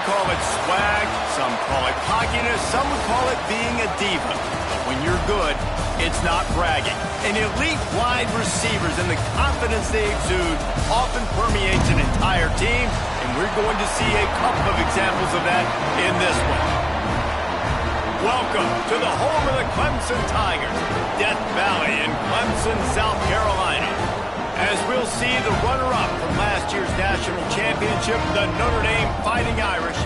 call it swag, some call it cockiness, some would call it being a diva. But when you're good, it's not bragging. And elite wide receivers and the confidence they exude often permeates an entire team, and we're going to see a couple of examples of that in this one. Welcome to the home of the Clemson Tigers, Death Valley in Clemson, South Carolina. As we'll see the runner-up from last year's national championship, the Notre Dame Fighting Irish,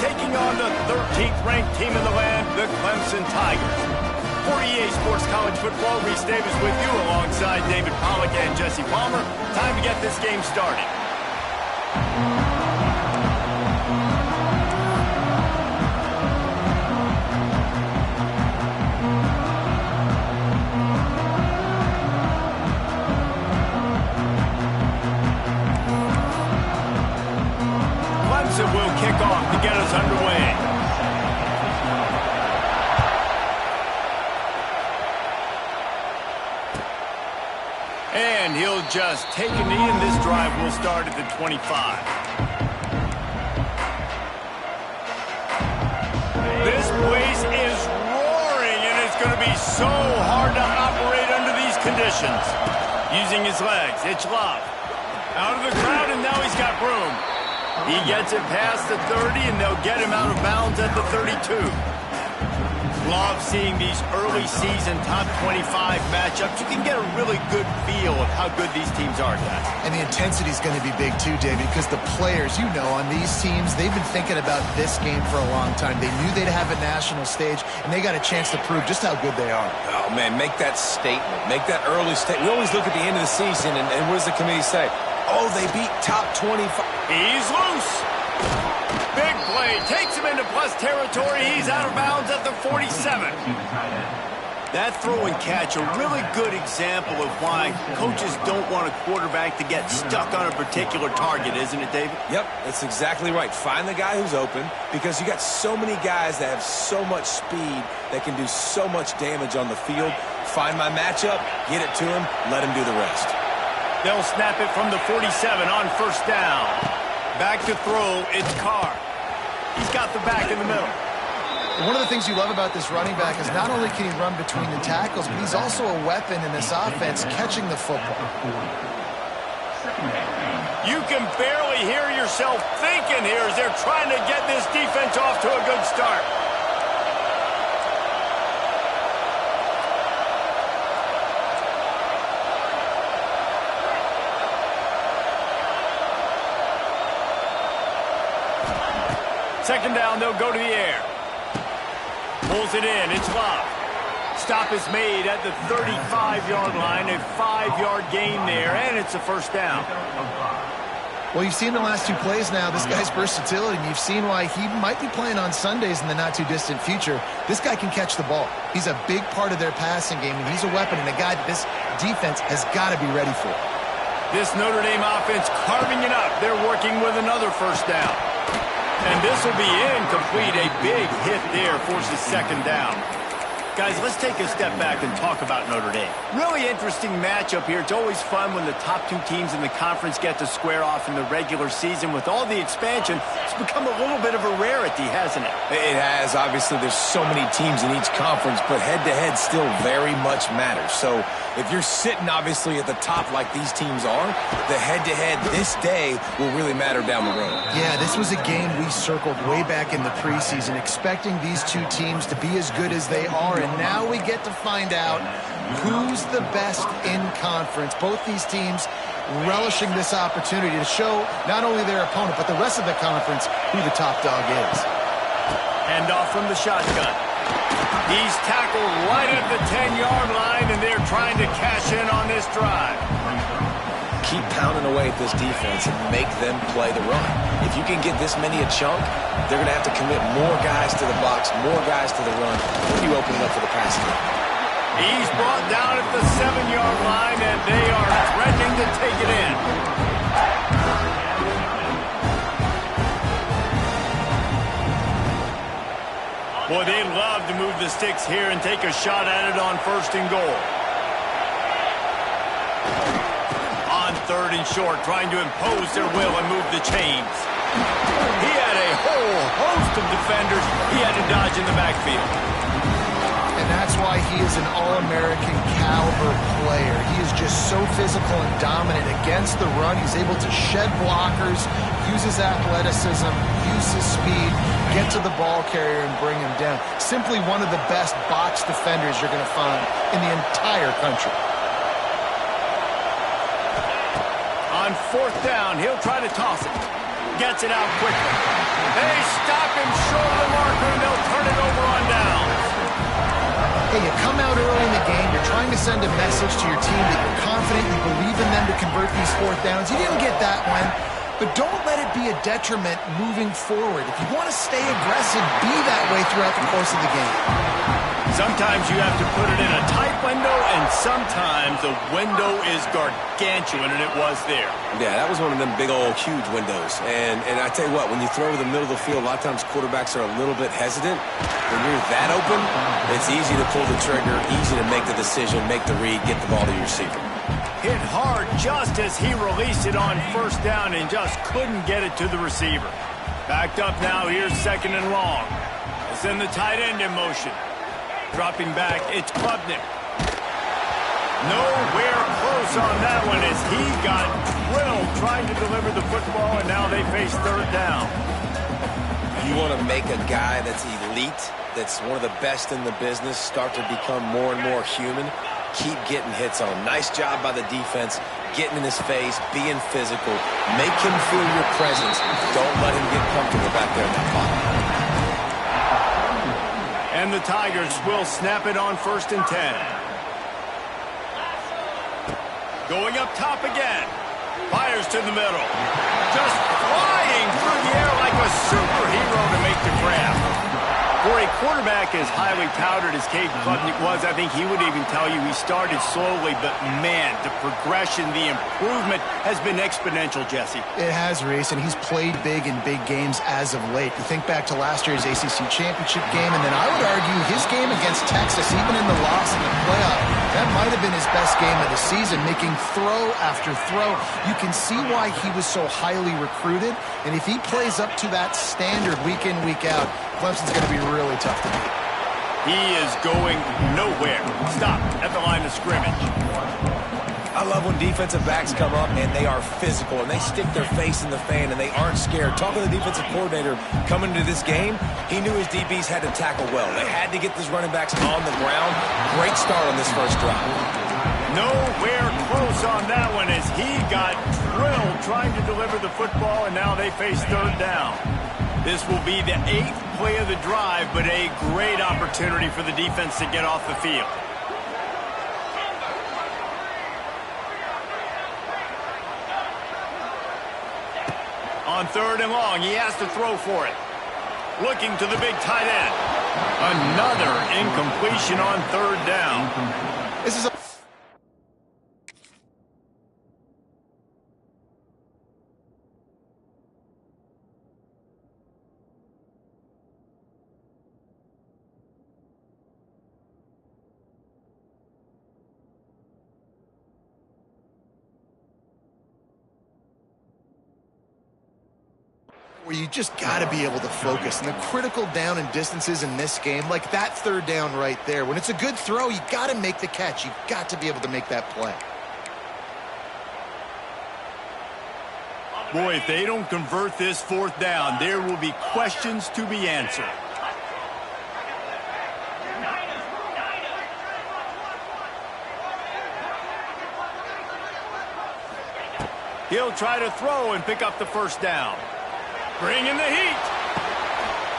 taking on the 13th ranked team in the land, the Clemson Tigers. For EA Sports College Football, Reese Davis with you alongside David Pollack and Jesse Palmer. Time to get this game started. Clemson will kick off to get us underway. And he'll just take a knee, and this drive will start at the 25. This place is roaring, and it's going to be so hard to operate under these conditions. Using his legs, it's Love. Out of the crowd, and now he's got room. He gets it past the 30, and they'll get him out of bounds at the 32. Love seeing these early season top 25 matchups. You can get a really good feel of how good these teams are, guys. And the intensity is going to be big too, David, because the players, you know, on these teams, they've been thinking about this game for a long time. They knew they'd have a national stage, and they got a chance to prove just how good they are. Oh, man, make that statement. Make that early statement. We always look at the end of the season, and what does the committee say? Oh, they beat top 25. He's loose. Big play. Takes him into plus territory. He's out of bounds at the 47. That throw and catch, a really good example of why coaches don't want a quarterback to get stuck on a particular target, isn't it, David? Yep, that's exactly right. Find the guy who's open, because you got so many guys that have so much speed that can do so much damage on the field. Find my matchup, get it to him, let him do the rest. They'll snap it from the 47 on first down. Back to throw, it's Carr. He's got the back in the middle. One of the things you love about this running back is not only can he run between the tackles, but he's also a weapon in this offense catching the football. You can barely hear yourself thinking here as they're trying to get this defense off to a good start. Second down, they'll go to the air. Pulls it in, it's Love. Stop is made at the 35-yard line, a 5-yard gain there, and it's a first down. Well, you've seen the last two plays now, this guy's versatility. You've seen why he might be playing on Sundays in the not-too-distant future. This guy can catch the ball. He's a big part of their passing game, and he's a weapon and a guy that this defense has got to be ready for. This Notre Dame offense carving it up. They're working with another first down. And this will be incomplete. A big hit there forces second down. Guys, let's take a step back and talk about Notre Dame. Really interesting matchup here. It's always fun when the top two teams in the conference get to square off in the regular season. With all the expansion, it's become a little bit of a rarity, hasn't it? It has. Obviously, there's so many teams in each conference, but head-to-head still very much matters. So if you're sitting, obviously, at the top like these teams are, the head-to-head this day will really matter down the road. Yeah, this was a game we circled way back in the preseason, expecting these two teams to be as good as they are, and now we get to find out who's the best in conference. Both these teams relishing this opportunity to show not only their opponent, but the rest of the conference who the top dog is. Hand off from the shotgun. He's tackled right at the 10-yard line, and they're trying to cash in on this drive. Keep pounding away at this defense and make them play the run. If you can get this many a chunk, they're going to have to commit more guys to the box, more guys to the run. When you open it up for the passing game. He's brought down at the 7-yard line, and they are threatening to take it in. Boy, they'd love to move the sticks here and take a shot at it on first and goal. On third and short, trying to impose their will and move the chains. He had a whole dodge in the backfield. And that's why he is an All-American caliber player. He is just so physical and dominant against the run. He's able to shed blockers, use his athleticism, use his speed, get to the ball carrier and bring him down. Simply one of the best box defenders you're going to find in the entire country. On fourth down, he'll try to toss it. Gets it out quickly. They stop him short of the marker, and they'll turn it over on downs. Hey, you come out early in the game, you're trying to send a message to your team that you're confident, you believe in them to convert these fourth downs. You didn't get that one, but don't let it be a detriment moving forward. If you want to stay aggressive, be that way throughout the course of the game. Sometimes you have to put it in a tight window, and sometimes the window is gargantuan, and it was there. Yeah, that was one of them big old huge windows. And I tell you what, when you throw over the middle of the field, a lot of times quarterbacks are a little bit hesitant. When you're that open, it's easy to pull the trigger, easy to make the decision, make the read, get the ball to your receiver. Hit hard just as he released it on first down and just couldn't get it to the receiver. Backed up now, here's second and long. It's in the tight end in motion. Dropping back, it's Klubnik. Nowhere close on that one as he got drilled trying to deliver the football, and now they face third down. You want to make a guy that's elite, that's one of the best in the business, start to become more and more human. Keep getting hits on him. Nice job by the defense, getting in his face, being physical. Make him feel your presence. Don't let him get comfortable back there in that pocket. And the Tigers will snap it on 1st and 10. Going up top again. Fires to the middle. Just flying through the air like a superhero to make the grab. For a quarterback as highly touted as Cade Klubnik was, I think he would even tell you he started slowly, but man, the progression, the improvement has been exponential, Jesse. It has, Reese, and he's played big in big games as of late. You think back to last year's ACC championship game, and then I would argue his game against Texas, even in the loss in the playoff, that might have been his best game of the season, making throw after throw. You can see why he was so highly recruited, and if he plays up to that standard week in, week out, Clemson's going to be really tough to beat. He is going nowhere. Stop at the line of scrimmage. I love when defensive backs come up and they are physical and they stick their face in the fan and they aren't scared. Talking to the defensive coordinator coming into this game, he knew his DBs had to tackle well. They had to get these running backs on the ground. Great start on this first drive. Nowhere close on that one as he got drilled trying to deliver the football, and now they face third down. This will be the 8th play of the drive, but a great opportunity for the defense to get off the field. On 3rd and long, he has to throw for it. Looking to the big tight end. Another incompletion on 3rd down. This is a where you just got to be able to focus. And the critical down and distances in this game, like that 3rd down right there, when it's a good throw, you got to make the catch. You've got to be able to make that play. Boy, if they don't convert this 4th down, there will be questions to be answered. He'll try to throw and pick up the 1st down. Bringing the heat.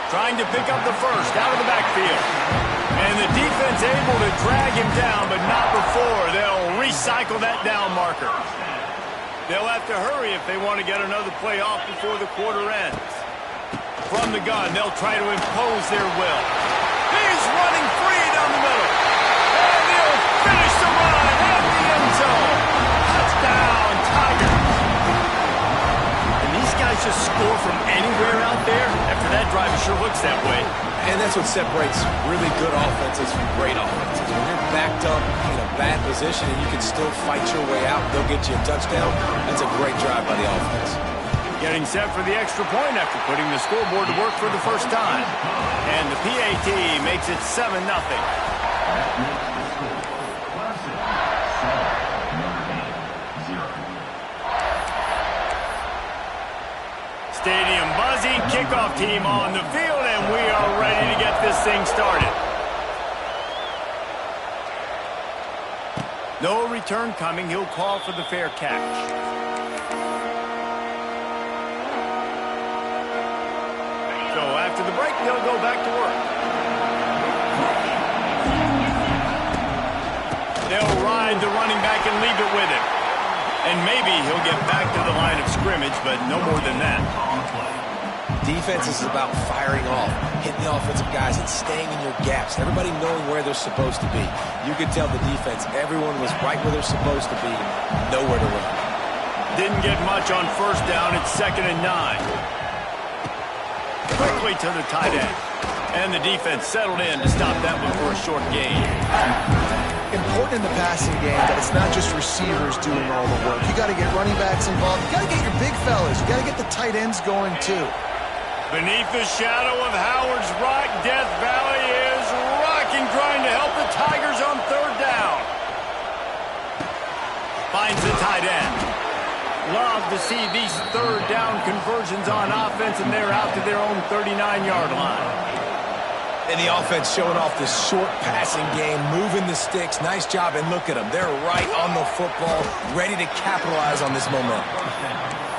Trying to pick up the 1st out of the backfield. And the defense able to drag him down, but not before. They'll recycle that down marker. They'll have to hurry if they want to get another play off before the quarter ends. From the gun, they'll try to impose their will. He's running free down the middle. And he'll finish the run at the end zone. Touchdown, Tigers. Guys just score from anywhere out there. After that drive, it sure looks that way. And that's what separates really good offenses from great offenses. When you're backed up in a bad position and you can still fight your way out, they'll get you a touchdown. That's a great drive by the offense. Getting set for the extra point after putting the scoreboard to work for the first time. And the PAT makes it 7-0. Stadium buzzing, kickoff team on the field, and we are ready to get this thing started. No return coming. He'll call for the fair catch. So after the break, they'll go back to work. They'll ride the running back and leave it with him. And maybe he'll get back to the line of scrimmage, but no more than that. Defense is about firing off, hitting the offensive guys, and staying in your gaps. Everybody knowing where they're supposed to be. You could tell the defense, everyone was right where they're supposed to be, nowhere to run. Didn't get much on first down. It's 2nd and 9. Quickly to the tight end. And the defense settled in to stop that one for a short gain. Important in the passing game that it's not just receivers doing all the work. You got to get running backs involved. You got to get your big fellas. You got to get the tight ends going too. Beneath the shadow of Howard's Rock, Death Valley is rocking, trying to help the Tigers on 3rd down. Finds the tight end. Love to see these 3rd down conversions on offense, and they're out to their own 39-yard line. And the offense showing off this short passing game, moving the sticks. Nice job, and look at them. They're right on the football, ready to capitalize on this momentum.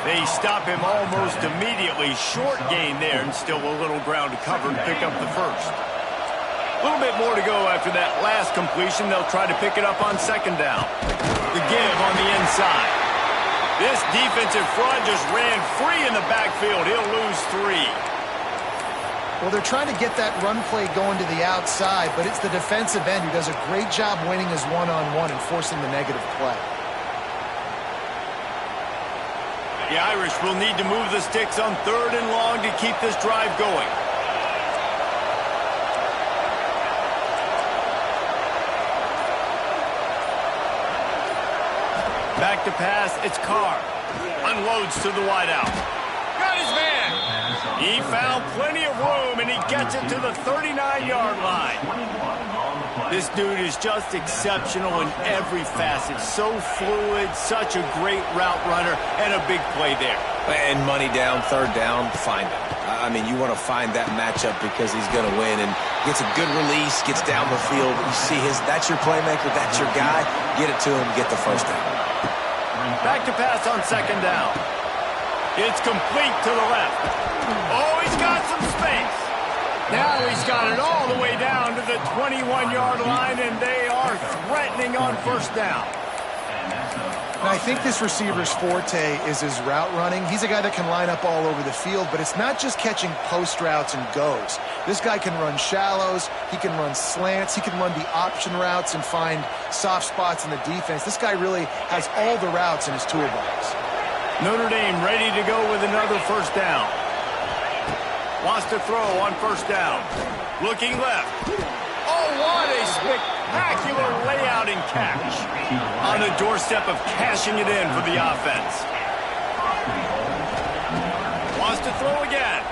They stop him almost immediately. Short gain there, and still a little ground to cover and pick up the first. A little bit more to go after that last completion. They'll try to pick it up on 2nd down. The give on the inside. This defensive front just ran free in the backfield. He'll lose 3. Well, they're trying to get that run play going to the outside, but it's the defensive end who does a great job winning his one-on-one and forcing the negative play. The Irish will need to move the sticks on 3rd and long to keep this drive going. Back to pass, it's Carr. Unloads to the wideout. Got his man. He found plenty of room, and he gets it to the 39-yard line. This dude is just exceptional in every facet. So fluid, such a great route runner, and a big play there. And money down, 3rd down, find him. I mean, you want to find that matchup because he's going to win, and gets a good release, gets down the field. You see that's your playmaker, that's your guy. Get it to him, get the 1st down. Back to pass on 2nd down. It's complete to the left. Oh, he's got some space. Now he's got it all the way down to the 21-yard line, and they are threatening on 1st down. And I think this receiver's forte is his route running. He's a guy that can line up all over the field, but it's not just catching post routes and goes. This guy can run shallows, he can run slants, he can run the option routes and find soft spots in the defense. This guy really has all the routes in his toolbox. Notre Dame ready to go with another 1st down. Wants to throw on 1st down. Looking left. Oh, what a spectacular layout and catch. On the doorstep of cashing it in for the offense. Wants to throw again.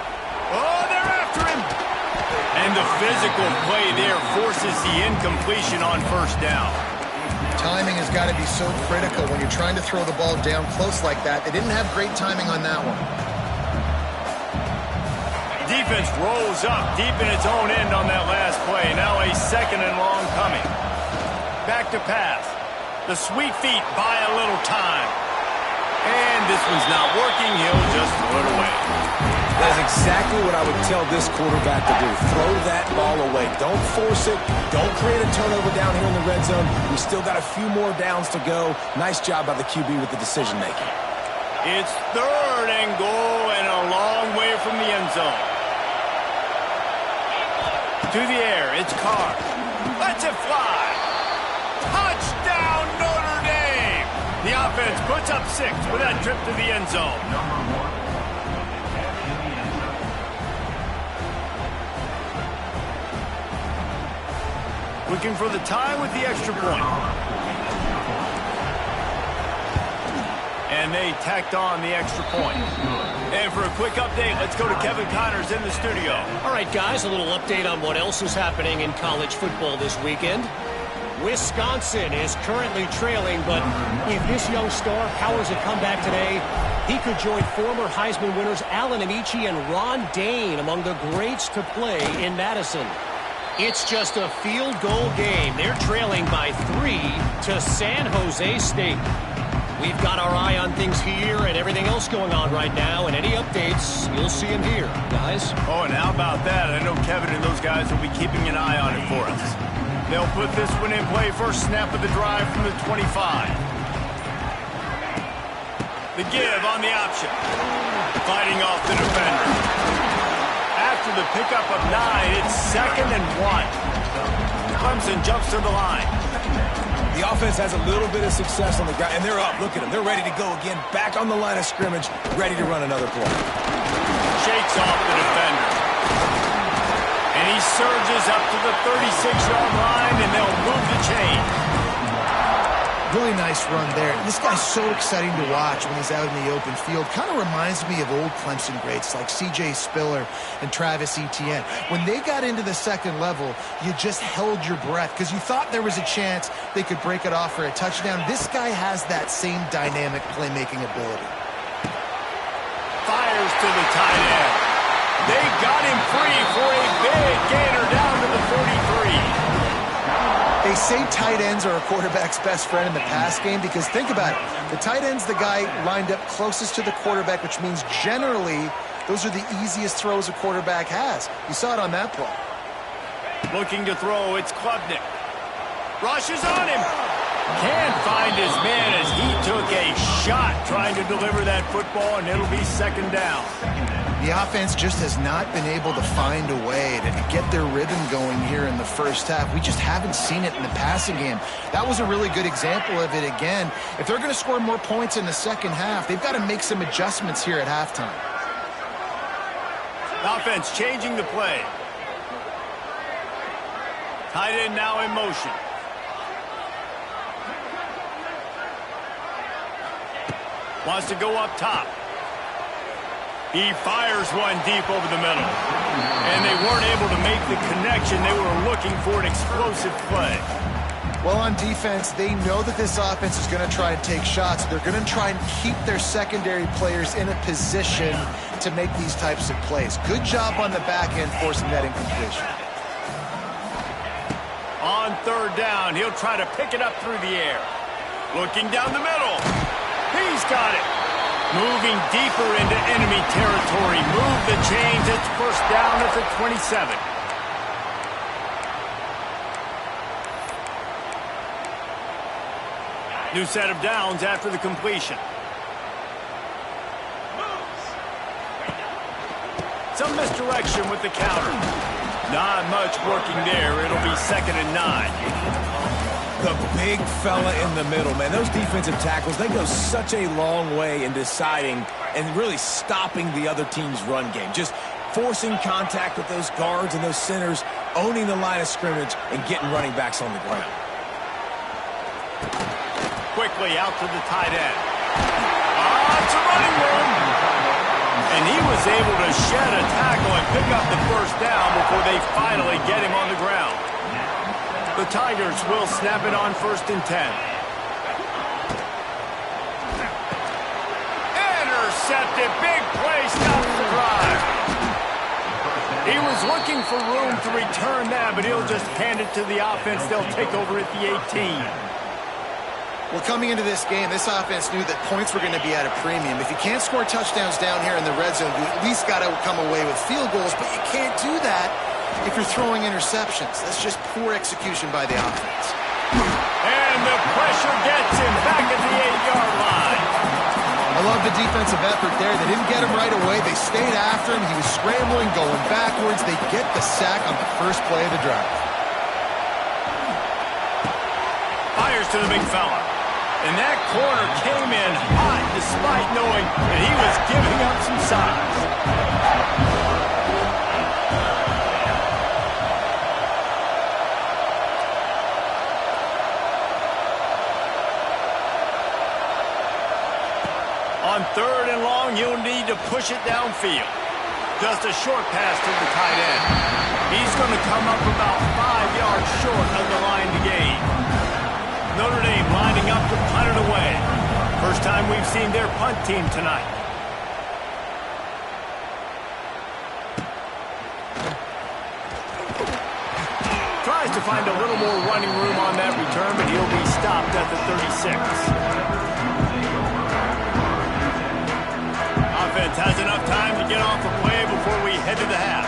Oh, they're after him. And the physical play there forces the incompletion on 1st down. Timing has got to be so critical when you're trying to throw the ball down close like that. They didn't have great timing on that one. Defense rolls up deep in its own end on that last play. Now a 2nd and long coming. Back to pass. The sweet feet buy a little time. And this one's not working. He'll just throw it away. That's exactly what I would tell this quarterback to do. Throw that ball away. Don't force it. Don't create a turnover down here in the red zone. We still got a few more downs to go. Nice job by the QB with the decision-making. It's 3rd and goal and a long way from the end zone. To the air, it's Carr. Lets it fly. Touchdown, Notre Dame! The offense puts up 6 with that trip to the end zone. Looking for the tie with the extra point. And they tacked on the extra point. And for a quick update, let's go to Kevin Connors in the studio. All right, guys, a little update on what else is happening in college football this weekend. Wisconsin is currently trailing, but if this young star powers a comeback today, he could join former Heisman winners Allen Amici and Ron Dane among the greats to play in Madison. It's just a field goal game. They're trailing by 3 to San Jose State. We've got our eye on things here and everything else going on right now, and any updates, you'll see them here, guys. Oh, and how about that? I know Kevin and those guys will be keeping an eye on it for us. They'll put this one in play. First snap of the drive from the 25. The give on the option. Fighting off the defender. After the pickup of 9, it's 2nd and 1. Clemson jumps to the line. The offense has a little bit of success on the ground, and they're up. Look at them. They're ready to go again. Back on the line of scrimmage, ready to run another play. Shakes off the defender. And he surges up to the 36-yard line, and they'll move the chain. Really nice run there. This guy's so exciting to watch when he's out in the open field. Kind of reminds me of old Clemson greats like C.J. Spiller and Travis Etienne. When they got into the second level, you just held your breath because you thought there was a chance they could break it off for a touchdown. This guy has that same dynamic playmaking ability. Fires to the tight end. They got him free for a big gainer down to the 43. They say tight ends are a quarterback's best friend in the pass game because think about it. The tight end's the guy lined up closest to the quarterback, which means generally those are the easiest throws a quarterback has. You saw it on that play. Looking to throw, it's Klubnik. Rushes on him. Can't find his man as he took a shot trying to deliver that football, and it'll be 2nd down. The offense just has not been able to find a way to get their rhythm going here in the first half. We just haven't seen it in the passing game. That was a really good example of it again. If they're going to score more points in the second half, they've got to make some adjustments here at halftime. Offense changing the play. Tight end now in motion. Wants to go up top. He fires one deep over the middle. And they weren't able to make the connection. They were looking for an explosive play. Well, on defense, they know that this offense is going to try and take shots. They're going to try and keep their secondary players in a position to make these types of plays. Good job on the back end forcing that incompletion. On 3rd down, he'll try to pick it up through the air. Looking down the middle. He's got it. Moving deeper into enemy territory. Move the chains. It's 1st down at the 27. New set of downs after the completion. Some misdirection with the counter. Not much working there. It'll be 2nd and 9. The big fella in the middle, man. Those defensive tackles, they go such a long way in deciding and really stopping the other team's run game. Just forcing contact with those guards and those centers, owning the line of scrimmage, and getting running backs on the ground. Quickly out to the tight end. It's a running room. And he was able to shed a tackle and pick up the 1st down before they finally get him on the ground. The Tigers will snap it on 1st and 10. Intercepted. Big play. Stops the drive. He was looking for room to return that, but he'll just hand it to the offense. They'll take over at the 18. Well, coming into this game, this offense knew that points were going to be at a premium. If you can't score touchdowns down here in the red zone, you at least got to come away with field goals, but you can't do that if you're throwing interceptions. That's just poor execution by the offense. And the pressure gets him back at the 8-yard line. I love the defensive effort there. They didn't get him right away. They stayed after him. He was scrambling, going backwards. They get the sack on the first play of the drive. Fires to the big fella. And that corner came in hot despite knowing that he was giving up some size. On 3rd and long, you'll need to push it downfield. Just a short pass to the tight end. He's going to come up about 5 yards short of the line to gain. Notre Dame lining up to punt it away. First time we've seen their punt team tonight. Tries to find a little more running room on that return, but he'll be stopped at the 36. Offense has enough time to get off a play before we head to the half.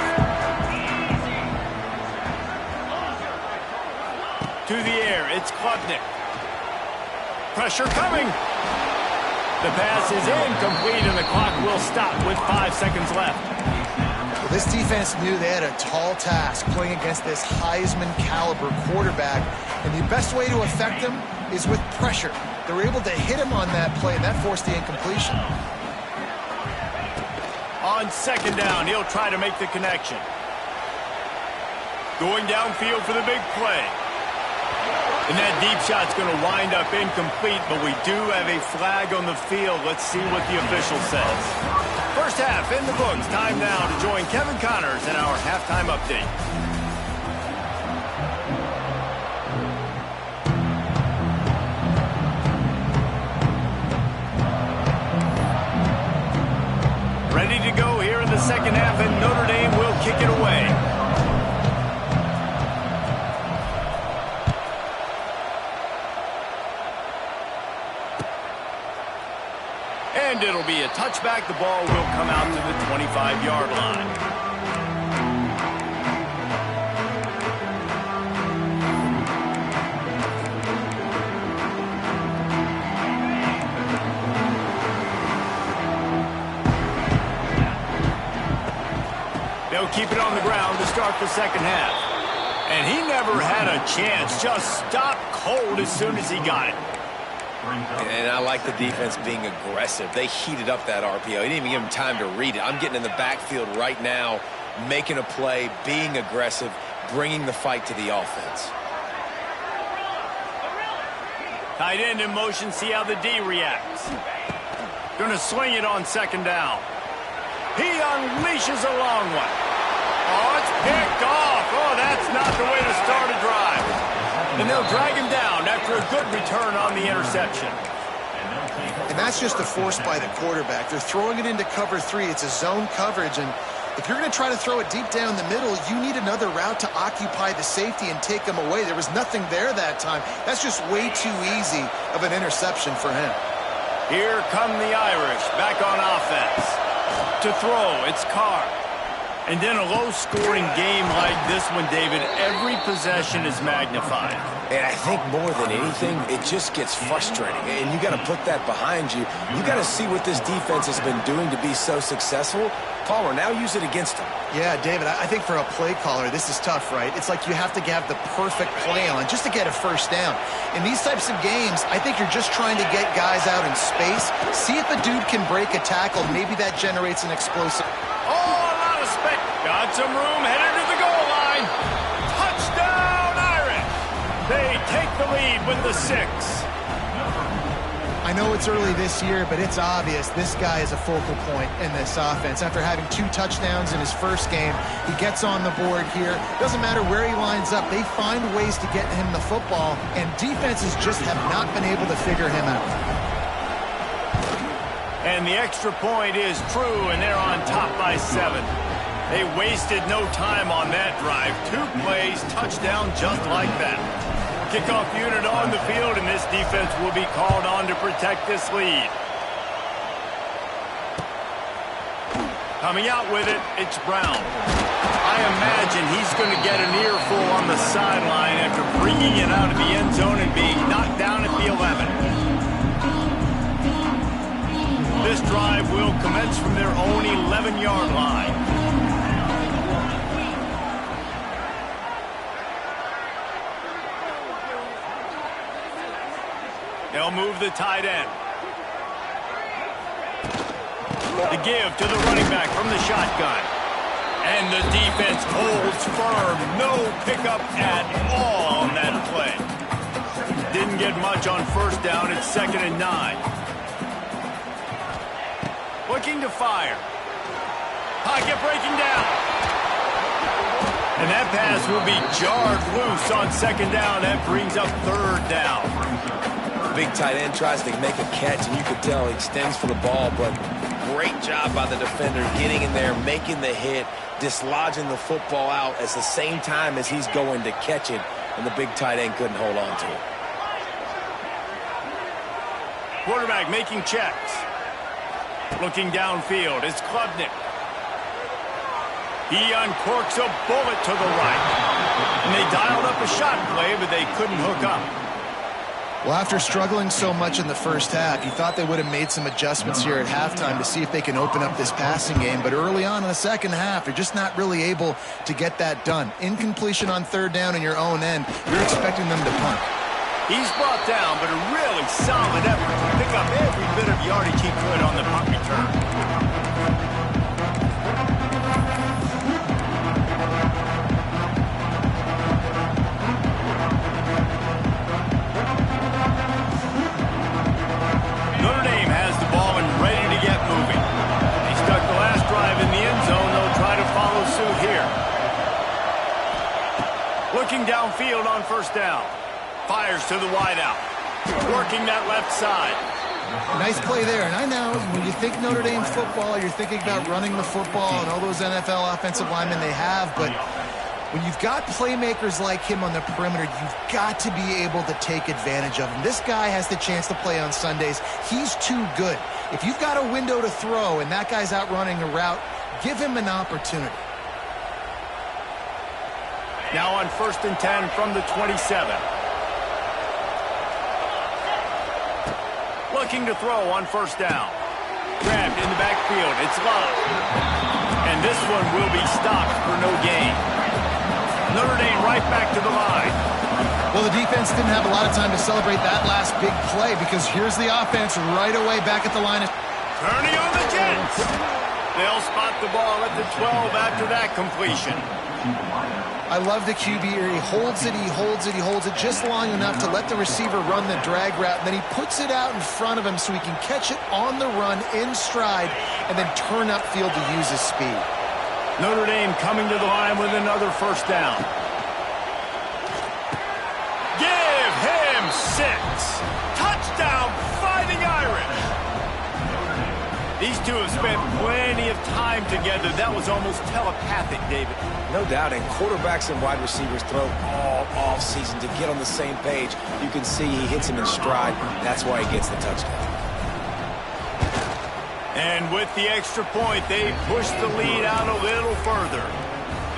To the air, it's Klubnik. Pressure coming. The pass is incomplete, and the clock will stop with 5 seconds left. Well, this defense knew they had a tall task playing against this Heisman-caliber quarterback, and the best way to affect him is with pressure. They were able to hit him on that play, and that forced the incompletion. On second down, he'll try to make the connection. Going downfield for the big play. And that deep shot's going to wind up incomplete, but we do have a flag on the field. Let's see what the official says. First half in the books. Time now to join Kevin Connors in our halftime update. Ready to go here in the second half, and Notre Dame will kick it away. And it'll be a touchback. The ball will come out to the 25-yard line. They'll keep it on the ground to start the second half. And he never had a chance. Just stopped cold as soon as he got it. And I like the defense being aggressive. They heated up that RPO. He didn't even give him time to read it. I'm getting in the backfield right now, making a play, being aggressive, bringing the fight to the offense. Tight end in motion, see how the D reacts. Going to swing it on second down. He unleashes a long one. Oh, it's picked off. Oh, that's not the way to start a drive. And they'll drag him down after a good return on the interception. And that's just a force by the quarterback. They're throwing it into cover 3. It's a zone coverage, and if you're going to try to throw it deep down the middle, you need another route to occupy the safety and take him away. There was nothing there that time. That's just way too easy of an interception for him. Here come the Irish back on offense. To throw, it's Carr. And then a low-scoring game like this one, David, every possession is magnified. And I think more than anything, it just gets frustrating. And you got to put that behind you. You got to see what this defense has been doing to be so successful. Palmer, now use it against them. Yeah, David, I think for a play caller, this is tough, right? It's like you have to have the perfect play on just to get a first down. In these types of games, I think you're just trying to get guys out in space, see if a dude can break a tackle. Maybe that generates an explosive. Oh, a lot of space. Got some room, headed to the goal line. Touchdown, Irish. They take the lead with the 6. I know it's early this year, but it's obvious this guy is a focal point in this offense. After having 2 touchdowns in his first game, he gets on the board here. Doesn't matter where he lines up. They find ways to get him the football, and defenses just have not been able to figure him out. And the extra point is true, and they're on top by 7. They wasted no time on that drive. 2 plays, touchdown just like that. Kickoff unit on the field, and this defense will be called on to protect this lead. Coming out with it, it's Brown. I imagine he's going to get an earful on the sideline after bringing it out of the end zone and being knocked down at the 11. This drive will commence from their own 11-yard line. They'll move the tight end. The give to the running back from the shotgun. And the defense holds firm. No pickup at all on that play. Didn't get much on first down. It's 2nd and 9. Looking to fire. Pocket breaking down. And that pass will be jarred loose on second down. That brings up third down. The big tight end tries to make a catch, and you could tell he extends for the ball, but great job by the defender getting in there, making the hit, dislodging the football out at the same time as he's going to catch it, and the big tight end couldn't hold on to it. Quarterback making checks. Looking downfield, it's Klubnik. He uncorks a bullet to the right. And they dialed up a shot play, but they couldn't hook up. Well, after struggling so much in the first half, you thought they would have made some adjustments here at halftime to see if they can open up this passing game. But early on in the second half, they're just not really able to get that done. Incompletion on third down in your own end, you're expecting them to punt. He's brought down, but a really solid effort to pick up every bit of yardage he could on the punt return. Notre Dame has the ball and ready to get moving. They stuck the last drive in the end zone. They'll try to follow suit here. Looking downfield on first down. Fires to the wideout. Working that left side. Nice play there. And I know when you think Notre Dame football, you're thinking about running the football and all those NFL offensive linemen they have. But when you've got playmakers like him on the perimeter, you've got to be able to take advantage of him. This guy has the chance to play on Sundays. He's too good. If you've got a window to throw and that guy's out running a route, give him an opportunity. Now on 1st and 10 from the 27. Looking to throw on first down. Grabbed in the backfield. It's Love. And this one will be stopped for no gain. Notre Dame right back to the line. Well, the defense didn't have a lot of time to celebrate that last big play because here's the offense right away back at the line. Turning on the Jets. They'll spot the ball at the 12 after that completion. I love the QB here. He holds it, he holds it, he holds it just long enough to let the receiver run the drag route, and then he puts it out in front of him so he can catch it on the run in stride and then turn upfield to use his speed. Notre Dame coming to the line with another first down. Give him 6. Touchdown, Fighting Irish. These two have spent plenty of time together. That was almost telepathic, David. No doubt, and quarterbacks and wide receivers throw all off-season to get on the same page. You can see he hits him in stride. That's why he gets the touchdown. And with the extra point, they push the lead out a little further.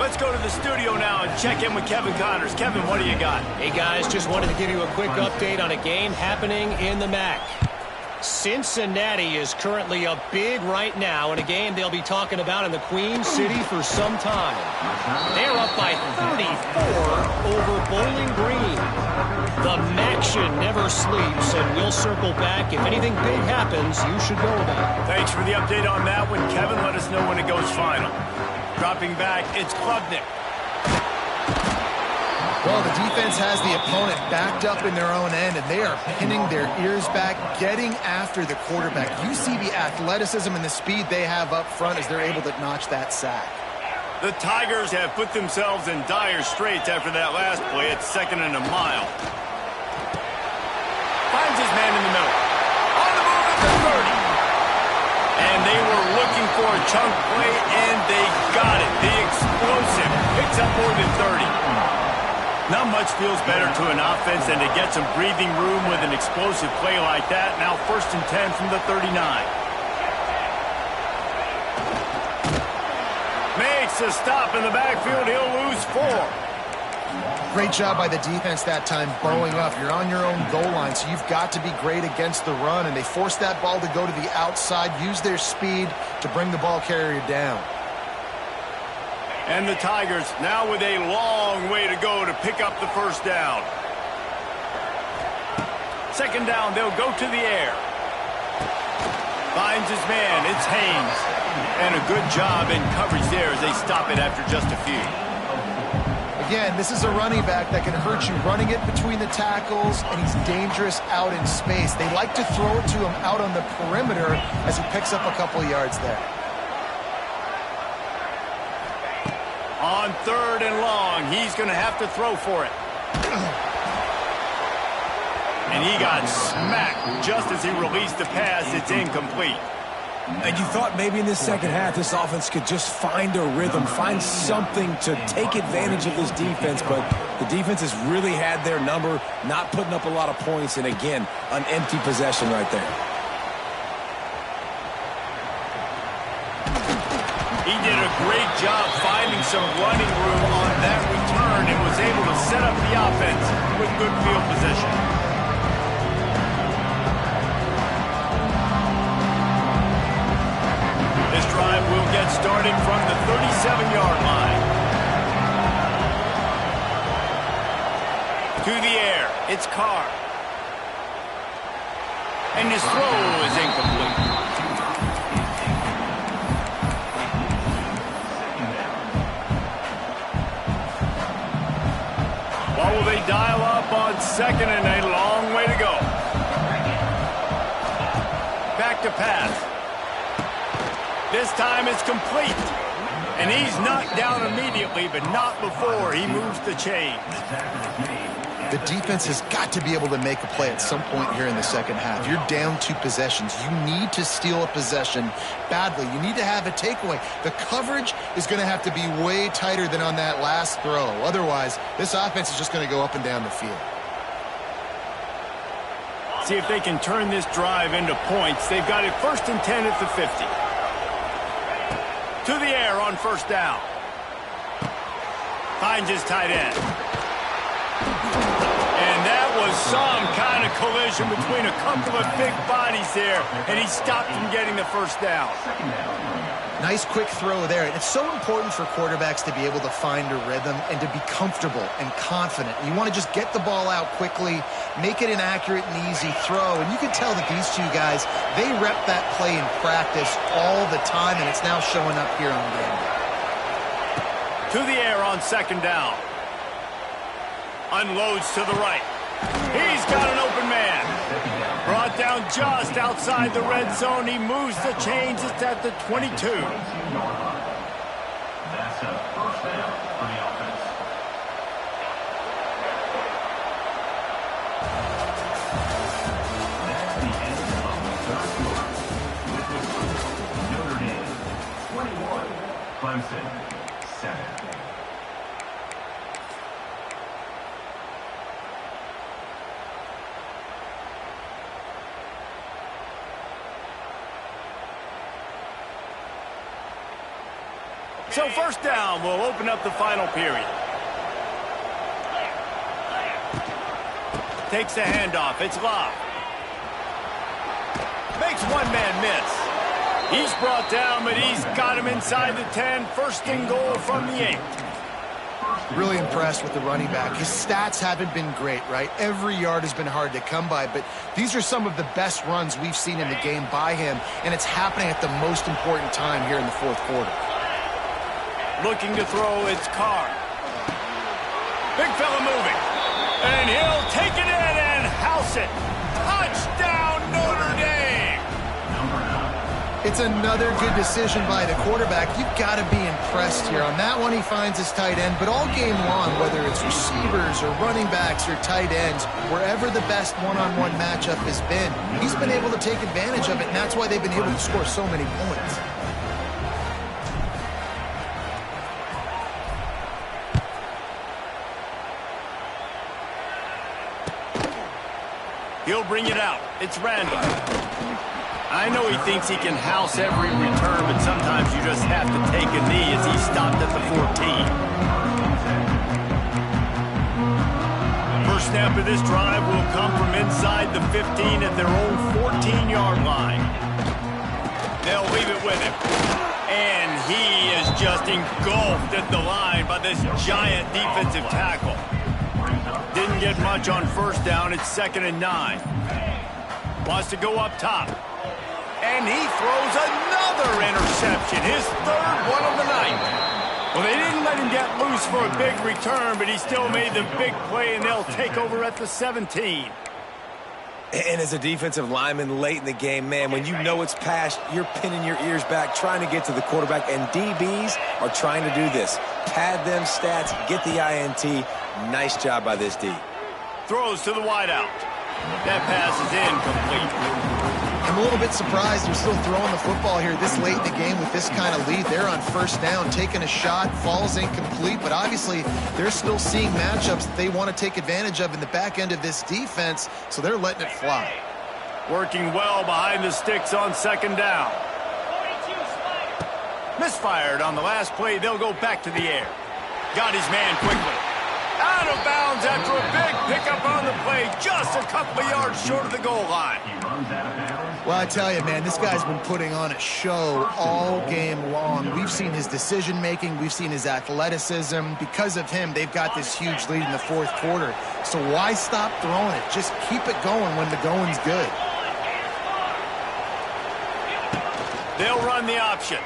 Let's go to the studio now and check in with Kevin Connors. Kevin, what do you got? Hey, guys, just wanted to give you a quick update on a game happening in the MAC. Cincinnati is currently up big right now in a game they'll be talking about in the Queen City for some time. They're up by 34 over Bowling Green. The MACtion never sleeps, and we'll circle back. If anything big happens, you should know about it. Thanks for the update on that one, Kevin. Let us know when it goes final. Dropping back, it's Klubnik. Well, the defense has the opponent backed up in their own end, and they are pinning their ears back, getting after the quarterback. You see the athleticism and the speed they have up front as they're able to notch that sack. The Tigers have put themselves in dire straits after that last play at 2nd and a mile. Finds his man in the middle. On the move at the 30. And they were looking for a chunk play, and they got it. The explosive picks up more than 30. Not much feels better to an offense than to get some breathing room with an explosive play like that. Now 1st and 10 from the 39. Makes a stop in the backfield. He'll lose 4. Great job by the defense that time, bowing up. You're on your own goal line, so you've got to be great against the run, and they forced that ball to go to the outside, use their speed to bring the ball carrier down. And the Tigers now with a long way to go to pick up the first down. 2nd down, they'll go to the air. Finds his man, it's Haynes. And a good job in coverage there as they stop it after just a few. again, this is a running back that can hurt you running it between the tackles, and he's dangerous out in space. They like to throw it to him out on the perimeter as he picks up a couple of yards there. On 3rd and long, he's going to have to throw for it. And he got smacked just as he released the pass. It's incomplete. And you thought maybe in this second half this offense could just find a rhythm, find something to take advantage of this defense, but the defense has really had their number, not putting up a lot of points, and again, an empty possession right there. He did a great job finding some running room on that return and was able to set up the offense with good field position. This drive will get started from the 37-yard line. To the air, it's Carr. And his throw is incomplete. What will they dial up on 2nd and a long way to go? Back to pass. This time it's complete. And he's knocked down immediately, but not before he moves the chains. The defense has got to be able to make a play at some point here in the second half. You're down 2 possessions. You need to steal a possession badly. You need to have a takeaway. The coverage is going to have to be way tighter than on that last throw. Otherwise, this offense is just going to go up and down the field. See if they can turn this drive into points. They've got it 1st and 10 at the 50. To the air on 1st down. Finds his tight end. And that was some kind of collision between a couple of big bodies there, and he stopped from getting the 1st down. Nice quick throw there. It's so important for quarterbacks to be able to find a rhythm and to be comfortable and confident. You want to just get the ball out quickly, make it an accurate and easy throw. And you can tell that these two guys, they rep that play in practice all the time, and it's now showing up here on game day. To the air on 2nd down. Unloads to the right. He's got an open man. Brought down just outside the red zone. He moves the chains. It's at the 22. That's a 1st down for the offense. That's the end of the 3rd quarter. With the score, Notre Dame 21, Clemson 7. So 1st down will open up the final period. Takes the handoff. It's Locke. Makes one man miss. He's brought down, but he's got him inside the 10. 1st and goal from the 8. Really impressed with the running back. His stats haven't been great, right? Every yard has been hard to come by, but these are some of the best runs we've seen in the game by him, and it's happening at the most important time here in the 4th quarter. Looking to throw, it's Carr. Big fella moving. And he'll take it in and house it. Touchdown, Notre Dame! It's another good decision by the quarterback. You've got to be impressed here. On that one, he finds his tight end. But all game long, whether it's receivers or running backs or tight ends, wherever the best one-on-one matchup has been, he's been able to take advantage of it, and that's why they've been able to score so many points. He'll bring it out. It's Randall. I know he thinks he can house every return, but sometimes you just have to take a knee as he stopped at the 14. First snap of this drive will come from inside the 15 at their own 14-yard line. They'll leave it with him. And he is just engulfed at the line by this giant defensive tackle. Didn't get much on 1st down. It's 2nd and 9. Wants to go up top. And he throws another interception. His 3rd one of the night. Well, they didn't let let him get loose for a big return, but he still made the big play, and they'll take over at the 17. And as a defensive lineman late in the game, man, when you know it's passed, you're pinning your ears back, trying to get to the quarterback, and DBs are trying to do this. Pad them stats, get the INT. Nice job by this D. Throws to the wideout. That pass is incomplete. I'm a little bit surprised they're still throwing the football here this late in the game with this kind of lead. They're on first down, taking a shot, falls incomplete, but obviously they're still seeing matchups that they want to take advantage of in the back end of this defense, so they're letting it fly. Working well behind the sticks on second down. Misfired on the last play. They'll go back to the air. Got his man quickly. Out of bounds after a big pickup on the play, just a couple of yards short of the goal line. Well, I tell you, man, this guy's been putting on a show all game long. We've seen his decision-making. We've seen his athleticism. Because of him, they've got this huge lead in the fourth quarter. So why stop throwing it? Just keep it going when the going's good. They'll run the option.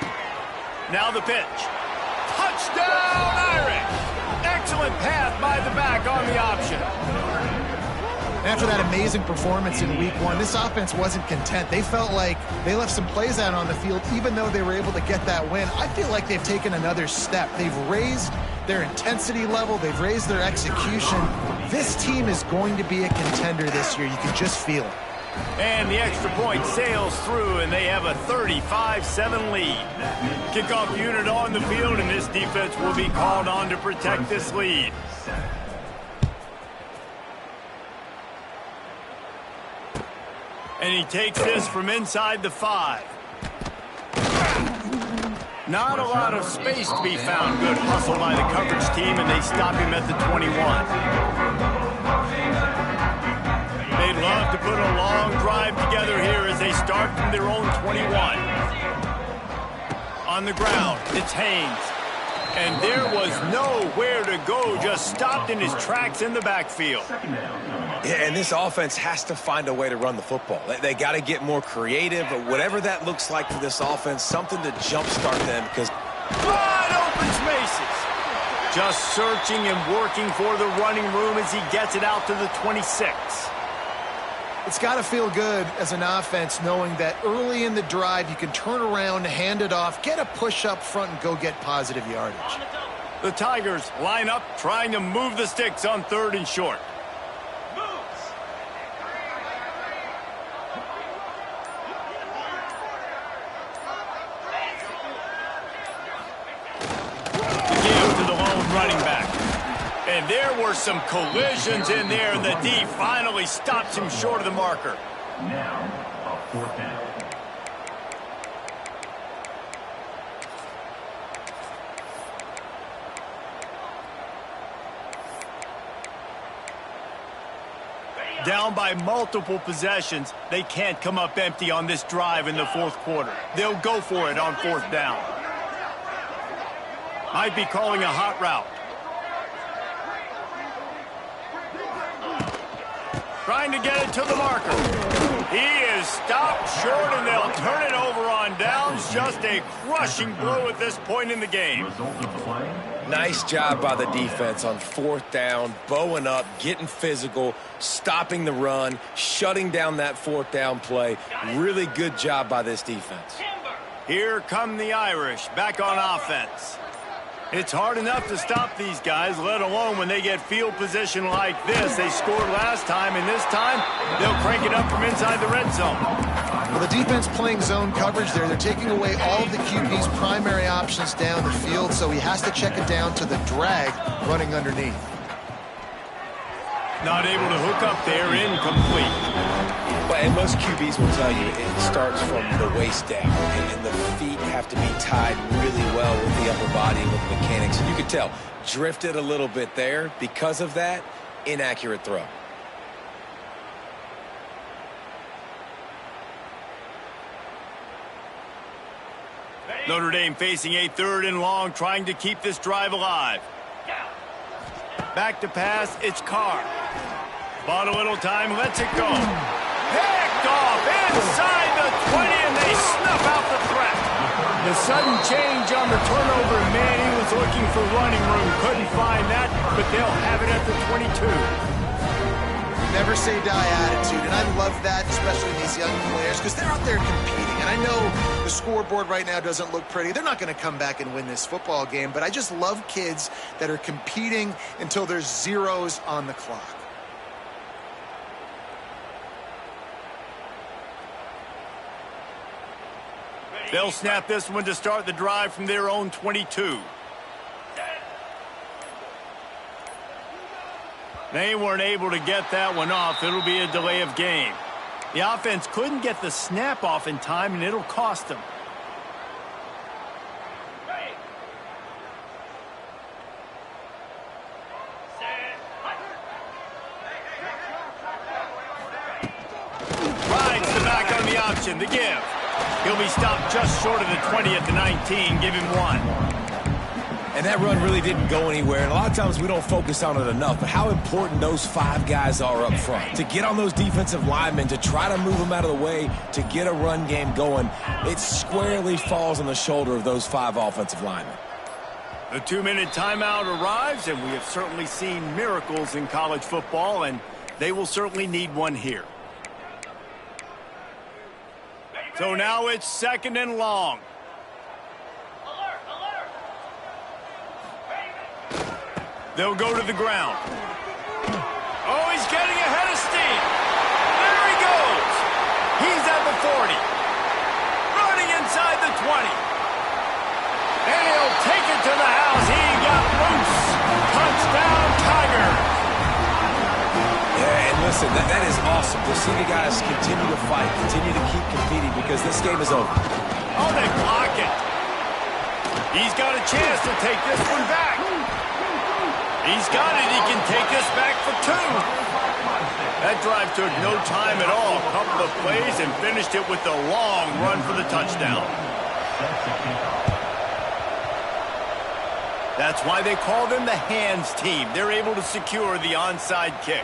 Now the pitch. Touchdown, Irish! Excellent pass by the back on the option. After that amazing performance in week one, this offense wasn't content. They felt like they left some plays out on the field, even though they were able to get that win. I feel like they've taken another step. They've raised their intensity level. They've raised their execution. This team is going to be a contender this year. You can just feel it. And the extra point sails through, and they have a 35-7 lead. Kickoff unit on the field, and this defense will be called on to protect this lead. And he takes this from inside the 5. Not a lot of space to be found. Good hustle by the coverage team, and they stop him at the 21. They'd love to put a long drive together here as they start from their own 21. On the ground, it's Haynes. And there was nowhere to go, just stopped in his tracks in the backfield. Yeah, and this offense has to find a way to run the football. They got to get more creative, but whatever that looks like for this offense, something to jumpstart them, because wide open spaces. Just searching and working for the running room as he gets it out to the 26. It's got to feel good as an offense knowing that early in the drive you can turn around, hand it off, get a push up front, and go get positive yardage. The Tigers line up trying to move the sticks on 3rd and short. The give to the lone running back. And there were some collisions in there, and the D finally stops him short of the marker. Now, a 4th down. Down by multiple possessions, they can't come up empty on this drive in the 4th quarter. They'll go for it on 4th down. Might be calling a hot route. Trying to get it to the marker. He is stopped short, and they'll turn it over on downs. Just a crushing blow at this point in the game. Result of the play. nice job by the defense on 4th down, bowing up, getting physical, stopping the run, shutting down that 4th down play. Really good job by this defense. Here come the Irish back on offense. It's hard enough to stop these guys, let alone when they get field position like this. They scored last time, and this time they'll crank it up from inside the red zone. Well, the defense playing zone coverage there. They're taking away all of the QB's primary options down the field, so he has to check it down to the drag running underneath. Not able to hook up there, incomplete. And most QBs will tell you it starts from the waist down, and the feet have to be tied really well with the upper body and with the mechanics. And you can tell, drifted a little bit there. Because of that, inaccurate throw. Notre Dame facing a 3rd and long, trying to keep this drive alive. Back to pass, it's Carr. Bought a little time, lets it go. Picked off inside the 20, and they snuff out the threat. The sudden change on the turnover, man, he was looking for running room. Couldn't find that, but they'll have it at the 22. Never say die attitude, and I love that, especially in these young players, because they're out there competing. And I know the scoreboard right now doesn't look pretty. They're not going to come back and win this football game, but I just love kids that are competing until there's zeros on the clock. They'll snap this one to start the drive from their own 22. They weren't able to get that one off. It'll be a delay of game. The offense couldn't get the snap off in time, and it'll cost them. Rides the back on the option, the give. He'll be stopped just short of the 20 at the 19. Give him one. And that run really didn't go anywhere. And a lot of times we don't focus on it enough, but how important those 5 guys are up front. To get on those defensive linemen, to try to move them out of the way, to get a run game going, it squarely falls on the shoulder of those 5 offensive linemen. The 2-minute timeout arrives, and we have certainly seen miracles in college football, and they will certainly need one here. So now it's 2nd and long. They'll go to the ground. Oh, he's getting ahead of steam. There he goes. He's at the 40. Running inside the 20. And he'll take it to the house. He got loose. Touchdown, Tigers. Yeah, and listen, that is awesome to see the guys continue to fight, continue to keep competing, because this game is over. Oh, they block it. He's got a chance to take this one back. He's got it. He can take this back for 2. That drive took no time at all. A couple of plays and finished it with a long run for the touchdown. That's why they call them the hands team. They're able to secure the onside kick.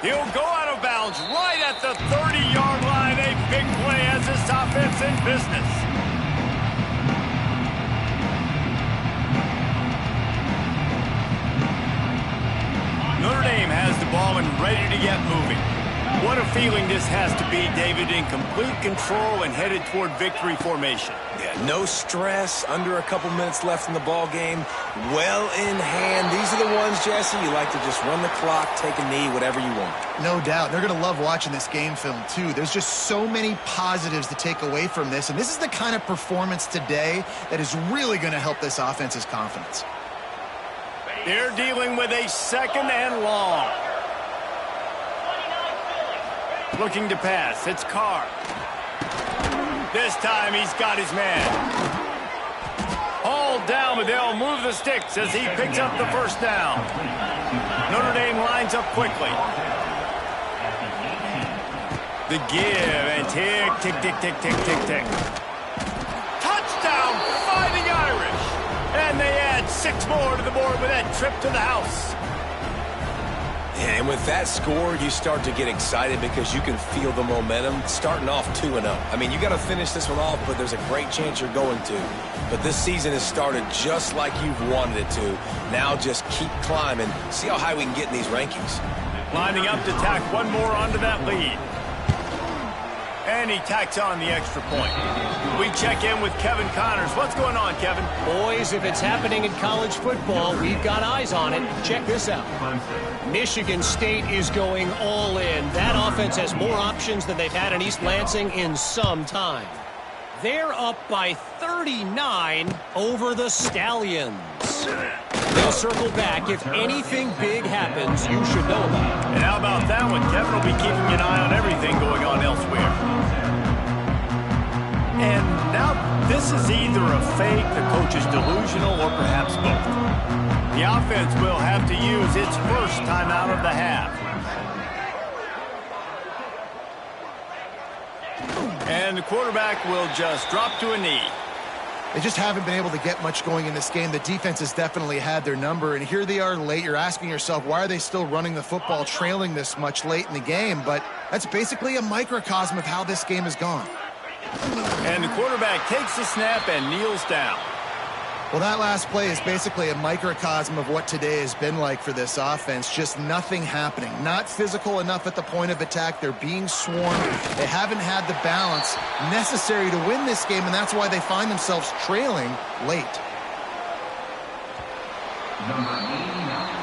He'll go out of bounds right at the 30-yard line. A big play as this offense in business. Notre Dame has the ball and ready to get moving. What a feeling this has to be, David, in complete control and headed toward victory formation. Yeah, no stress, under a couple minutes left in the ball game, well in hand. These are the ones, Jesse, you like to just run the clock, take a knee, whatever you want. No doubt. They're going to love watching this game film, too. There's just so many positives to take away from this, and this is the kind of performance today that is really going to help this offense's confidence. They're dealing with a 2nd and long. Looking to pass. It's Carr. This time he's got his man. Hauled down, but they'll move the sticks as he picks up the first down. Notre Dame lines up quickly. The give and tick, tick, tick, tick, tick, tick, tick. Touchdown, Fighting Irish. And they add 6 more to the board with that trip to the house. And with that score, you start to get excited because you can feel the momentum starting off 2-0. I mean, you got to finish this one off, but there's a great chance you're going to. But this season has started just like you've wanted it to. Now just keep climbing. See how high we can get in these rankings. Lining up to tack one more onto that lead. And he tacks on the extra point. We check in with Kevin Connors. What's going on, Kevin? Boys, if it's happening in college football, we've got eyes on it. Check this out. Michigan State is going all in. That offense has more options than they've had in East Lansing in some time. They're up by 39 over the Stallions. They'll circle back. If anything big happens, you should know about it. And how about that one? Kevin will be keeping an eye on everything going on elsewhere. And now this is either a fake, the coach is delusional, or perhaps both. The offense will have to use its first timeout of the half. And the quarterback will just drop to a knee. They just haven't been able to get much going in this game. The defense has definitely had their number, and here they are late. You're asking yourself, why are they still running the football, trailing this much late in the game? But that's basically a microcosm of how this game has gone. And the quarterback takes the snap and kneels down. Well, that last play is basically a microcosm of what today has been like for this offense. Just nothing happening. Not physical enough at the point of attack. They're being swarmed. They haven't had the balance necessary to win this game, and that's why they find themselves trailing late. Number 89.